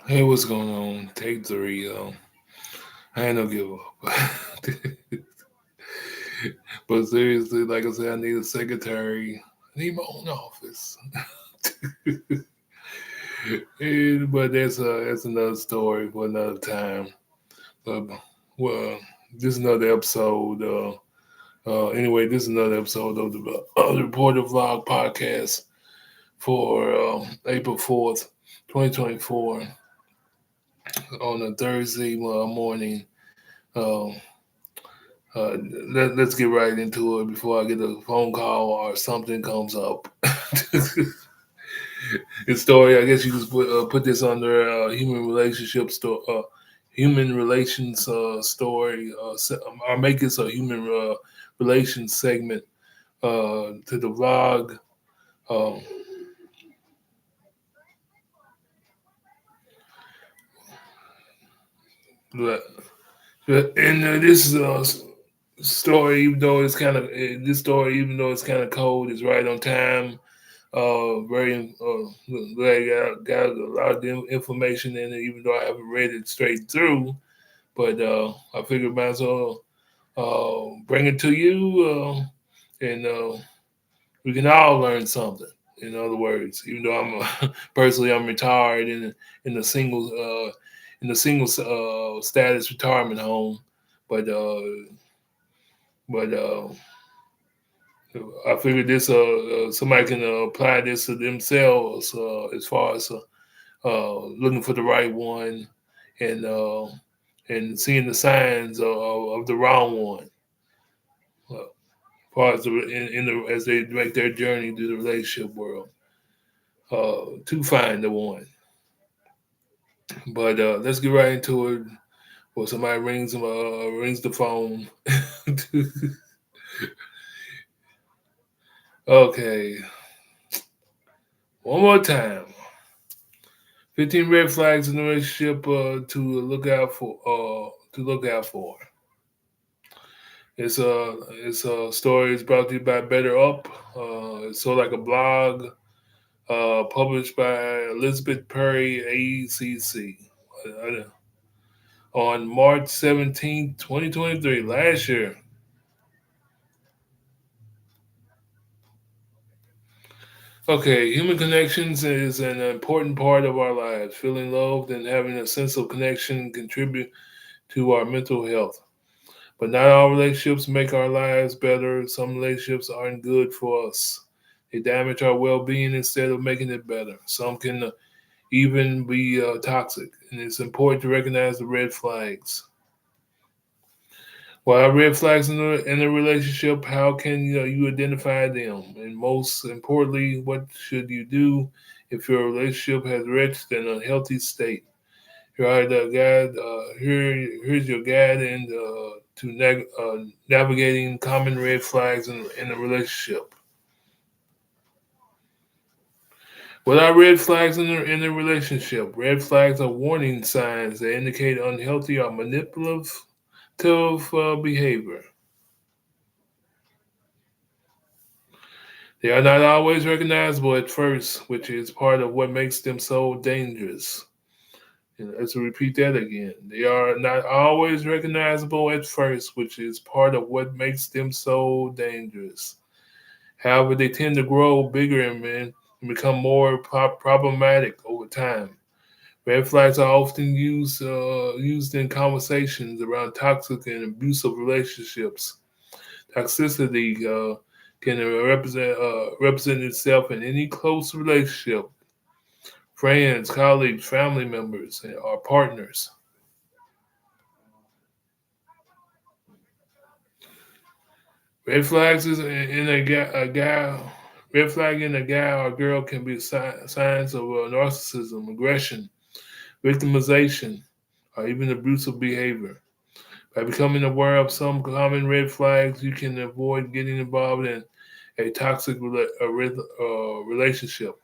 Hey, what's going on? Take three. I ain't no give up. But seriously, like I said, I need a secretary. I need my own office. But that's another story for another time. But well, this is another episode. Anyway, this is another episode of the Reporter Vlog podcast for April 4th, 2024, on a Thursday morning. Um, Uh, let's get right into it before I get a phone call or something comes up. This story, I guess you could put this under human relationship human relations story. I'll make this a human relations segment to the vlog. Um, but, and this story, even though it's kind of this story, even though it's kind of cold, is right on time. Very glad I got a lot of information in it, even though I haven't read it straight through. But I figured might as well bring it to you, and we can all learn something. In other words, even though personally I'm retired in the single status retirement home, but but I figured this somebody can apply this to themselves as far as looking for the right one and uh, and seeing the signs of the wrong one. As far as as they make their journey through the relationship world to find the one. But let's get right into it. Or somebody rings the phone. Okay, one more time. 15 red flags in the relationship to look out for. It's a story. It's brought to you by Better Up. It's sort of like a blog published by Elizabeth Perry, ACC, on March 17th, 2023, last year. Okay, human connections is an important part of our lives. Feeling loved and having a sense of connection contribute to our mental health. But not all relationships make our lives better. Some relationships aren't good for us. They damage our well being instead of making it better. Some can even be toxic. And it's important to recognize the red flags. What are red flags in a relationship? How can you identify them? And most importantly, what should you do if your relationship has reached an unhealthy state? Here are the guide. Here's your guide and to navigating common red flags in a relationship. What are red flags in a relationship? Red flags are warning signs that indicate unhealthy or manipulative behavior. They are not always recognizable at first, which is part of what makes them so dangerous. And let's repeat that again. They are not always recognizable at first, which is part of what makes them so dangerous. However, they tend to grow bigger and become more problematic over time. Red flags are often used in conversations around toxic and abusive relationships. Toxicity can represent itself in any close relationship, friends, colleagues, family members, or partners. Red flags is in a guy. Red flag in a guy or girl can be signs of narcissism, aggression, victimization, or even abusive behavior. By becoming aware of some common red flags, you can avoid getting involved in a toxic relationship.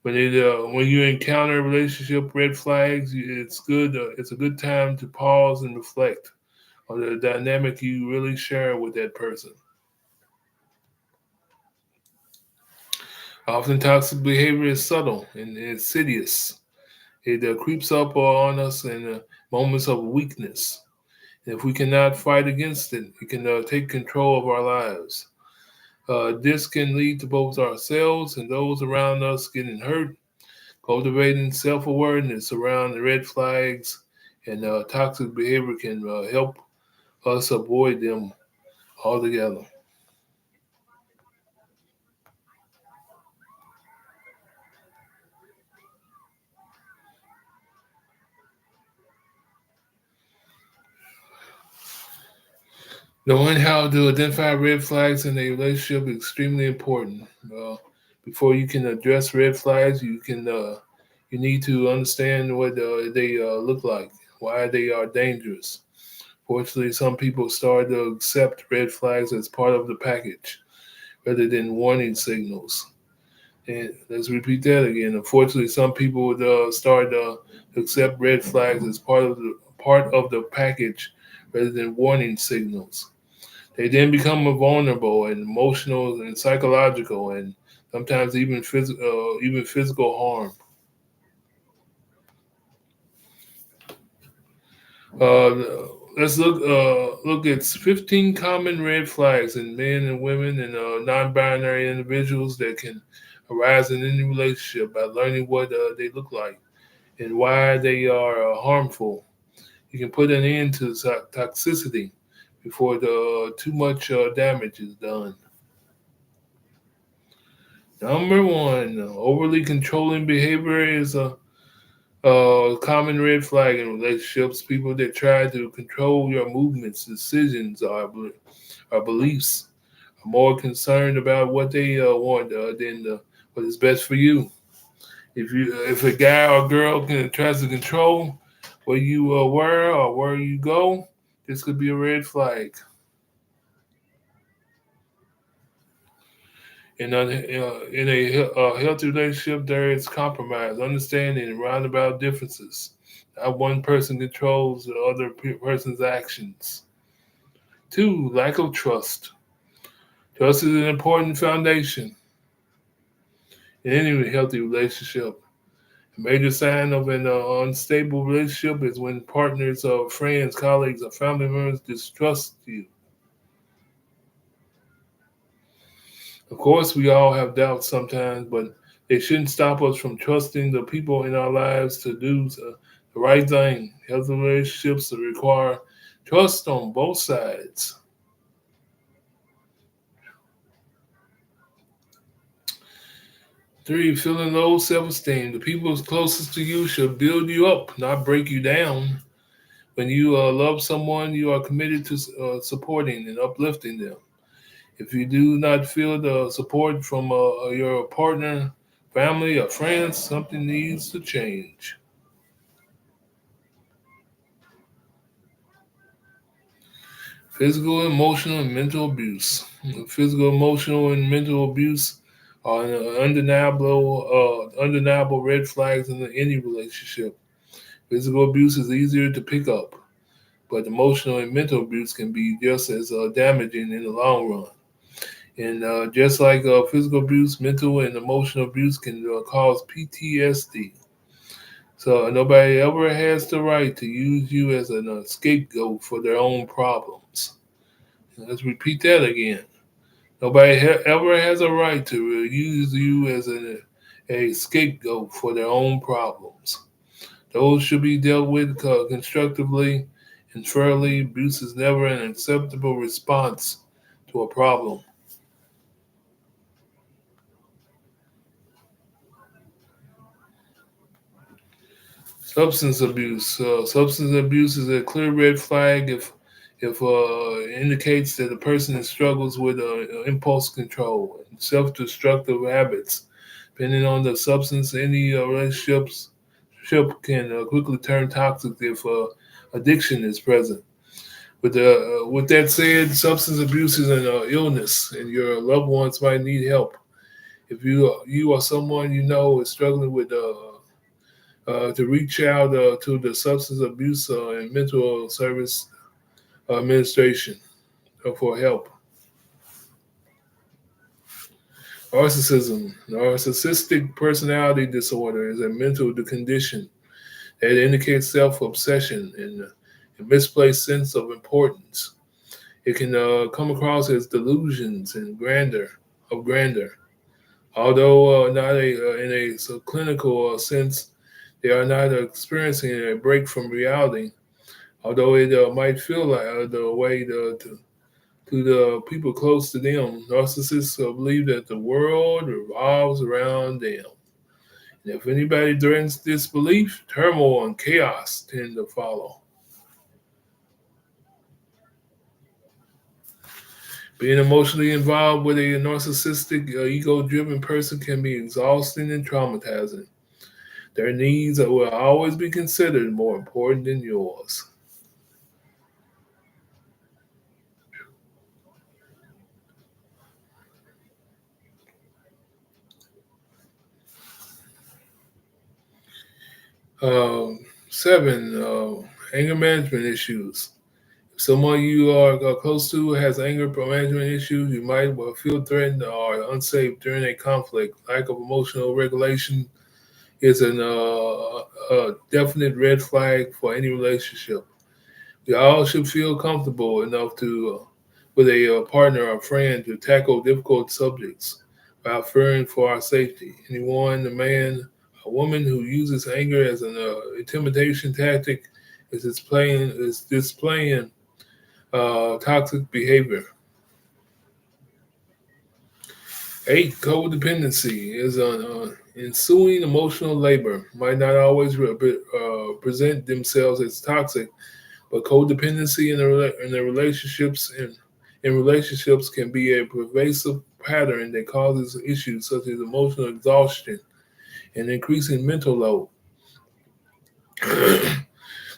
When you encounter relationship red flags, it's good. It's a good time to pause and reflect on the dynamic you really share with that person. Often, toxic behavior is subtle and insidious. It creeps up on us in moments of weakness. And if we cannot fight against it, we can take control of our lives. This can lead to both ourselves and those around us getting hurt. Cultivating self awareness around the red flags and toxic behavior can help us avoid them altogether. Knowing how to identify red flags in a relationship is extremely important. Uh, Before you can address red flags, you need to understand what they look like, why they are dangerous. Fortunately, some people start to accept red flags as part of the package rather than warning signals. And let's repeat that again. Unfortunately, some people would start to accept red flags as part of the package rather than warning signals. They then become vulnerable and emotional and psychological and sometimes even physical harm. Let's look at 15 common red flags in men and women and non-binary individuals that can arise in any relationship by learning what they look like and why they are harmful. You can put an end to toxicity before too much damage is done. Number one, overly controlling behavior is a common red flag in relationships. People that try to control your movements, decisions, or beliefs are more concerned about what they want than what is best for you. If a guy or girl tries to control where you were or where you go, this could be a red flag. In a healthy relationship, there is compromise, understanding, and roundabout differences. Not one person controls the other person's actions. Two, lack of trust. Trust is an important foundation in any healthy relationship. A major sign of an unstable relationship is when partners or friends, colleagues, or family members distrust you. Of course, we all have doubts sometimes, but they shouldn't stop us from trusting the people in our lives to do the right thing. Healthy relationships require trust on both sides. Three, feeling low self esteem. The people closest to you should build you up, not break you down. When you love someone, you are committed to supporting and uplifting them. If you do not feel the support from your partner, family, or friends, something needs to change. Physical, emotional, and mental abuse. Physical, emotional, and mental abuse are undeniable red flags in any relationship. Physical abuse is easier to pick up, but emotional and mental abuse can be just as damaging in the long run. And just like physical abuse, mental and emotional abuse can cause PTSD. So nobody ever has the right to use you as a scapegoat for their own problems. Let's repeat that again. Nobody ever has a right to use you as a scapegoat for their own problems. Those should be dealt with constructively and fairly. Abuse is never an acceptable response to a problem. Substance abuse. Substance abuse is a clear red flag if it indicates that a person struggles with impulse control and self-destructive habits. Depending on the substance, any relationship can quickly turn toxic if addiction is present. With that said, substance abuse is an illness, and your loved ones might need help. If you or someone you know is struggling with to reach out to the substance abuse and mental service administration for help. Narcissism, narcissistic personality disorder is a mental condition that indicates self-obsession and a misplaced sense of importance. It can come across as delusions and grandeur. Although not in a clinical sense, they are not experiencing a break from reality. Although it might feel like the way to the people close to them, narcissists believe that the world revolves around them. And if anybody threatens this belief, turmoil and chaos tend to follow. Being emotionally involved with a narcissistic, ego driven person can be exhausting and traumatizing. Their needs will always be considered more important than yours. Seven, anger management issues. If someone you are close to has anger management issues, you might well feel threatened or unsafe during a conflict. Lack of emotional regulation is a definite red flag for any relationship. We all should feel comfortable enough with a partner or friend to tackle difficult subjects without fearing for our safety. Anyone, a man, a woman who uses anger as an intimidation tactic is displaying toxic behavior. Eight, codependency is an ensuing emotional labor. Might not always present themselves as toxic, but codependency in the relationships can be a pervasive pattern that causes issues such as emotional exhaustion and increasing mental load.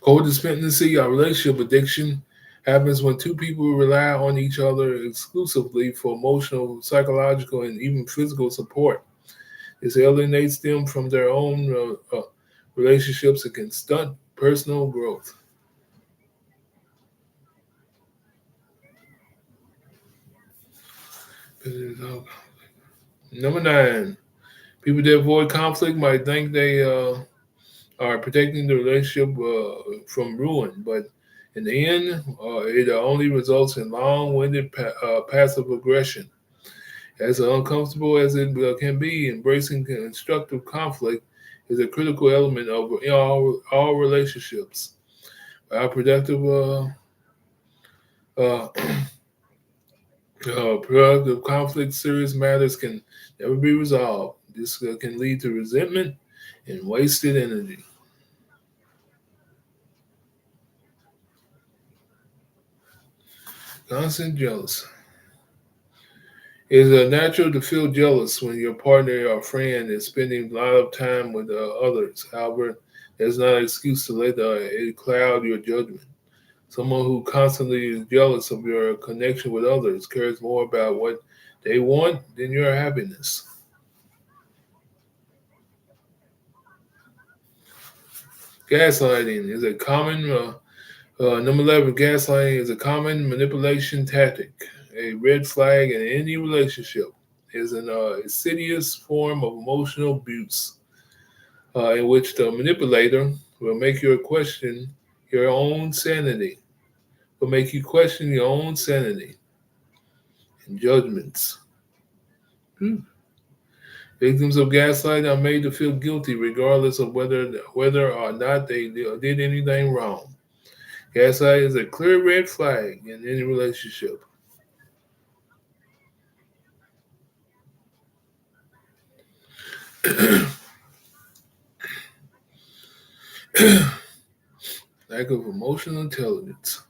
Codependency or relationship addiction happens when two people rely on each other exclusively for emotional, psychological, and even physical support. This alienates them from their own relationships and can stunt personal growth. Number nine, people that avoid conflict might think they are protecting the relationship from ruin, but in the end, it only results in long-winded passive aggression. As uncomfortable as it can be, embracing constructive conflict is a critical element of all relationships. Our uh, productive conflict, serious matters can never be resolved. This can lead to resentment and wasted energy. Constant jealous. It is natural to feel jealous when your partner or friend is spending a lot of time with others. However, there's not an excuse to let it cloud your judgment. Someone who constantly is jealous of your connection with others cares more about what they want than your happiness. Gaslighting is a common number 11. Gaslighting is a common manipulation tactic. A red flag in any relationship is an insidious form of emotional abuse in which the manipulator will make you question your own sanity, will make you question your own sanity and judgments. Hmm. Victims of gaslighting are made to feel guilty regardless of whether or not they did anything wrong. Gaslighting is a clear red flag in any relationship. Lack of emotional intelligence.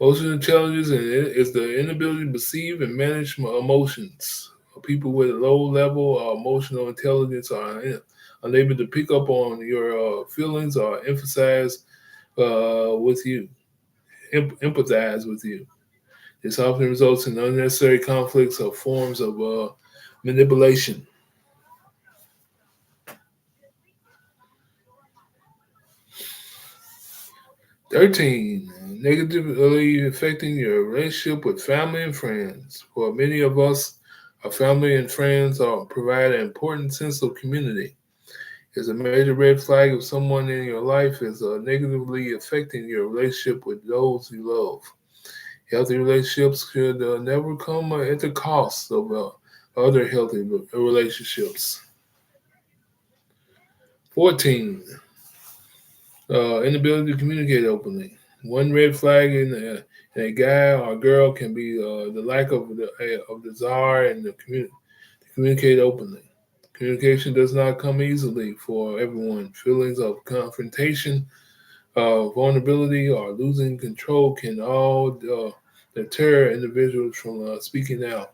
Emotional intelligence is the inability to perceive and manage emotions. People with a low level of emotional intelligence are unable to pick up on your feelings or with you, empathize with you. This often results in unnecessary conflicts or forms of manipulation. 13, negatively affecting your relationship with family and friends. For many of us, our family and friends provide an important sense of community. It's a major red flag if someone in your life is negatively affecting your relationship with those you love. Healthy relationships should never come at the cost of other healthy relationships. 14. Inability to communicate openly. One red flag in a guy or girl can be the lack of desire and to communicate openly. Communication does not come easily for everyone. Feelings of confrontation, vulnerability, or losing control can all deter individuals from speaking out.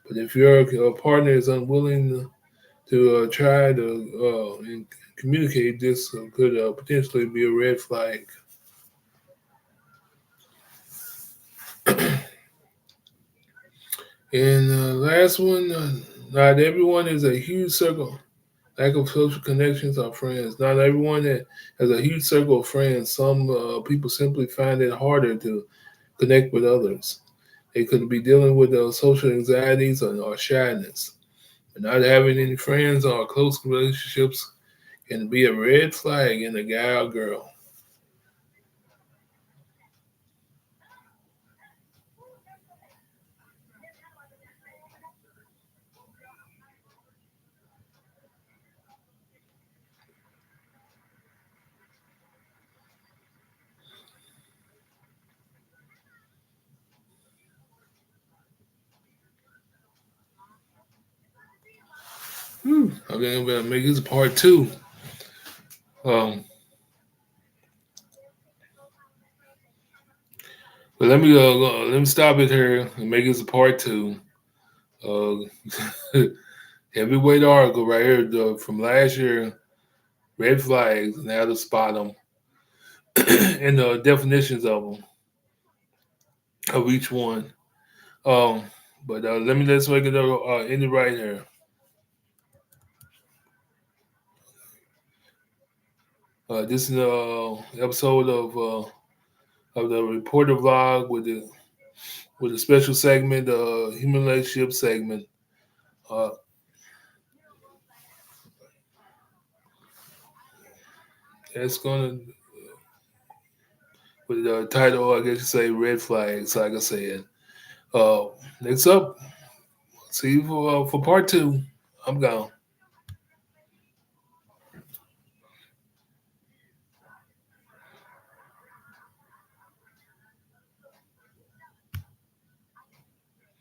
But if your partner is unwilling to try to communicate, this could potentially be a red flag. And last one, not everyone is a huge circle. Lack of social connections or friends. Not everyone that has a huge circle of friends. Some people simply find it harder to connect with others. They could be dealing with social anxieties or shyness. But not having any friends or close relationships can be a red flag in a guy or girl. Okay, I'm gonna make this part two. Um, but let me stop it here and make this a part two. Uh, heavyweight article right here from last year. Red flags and how to spot them and the definitions of each one. Um, but let's make it end it right here. This is an episode of the reporter vlog with a special segment, human relationship segment. Uh, it's gonna with the title, I guess you say red flags. Like I said, uh, next up, see you for part two. I'm gone.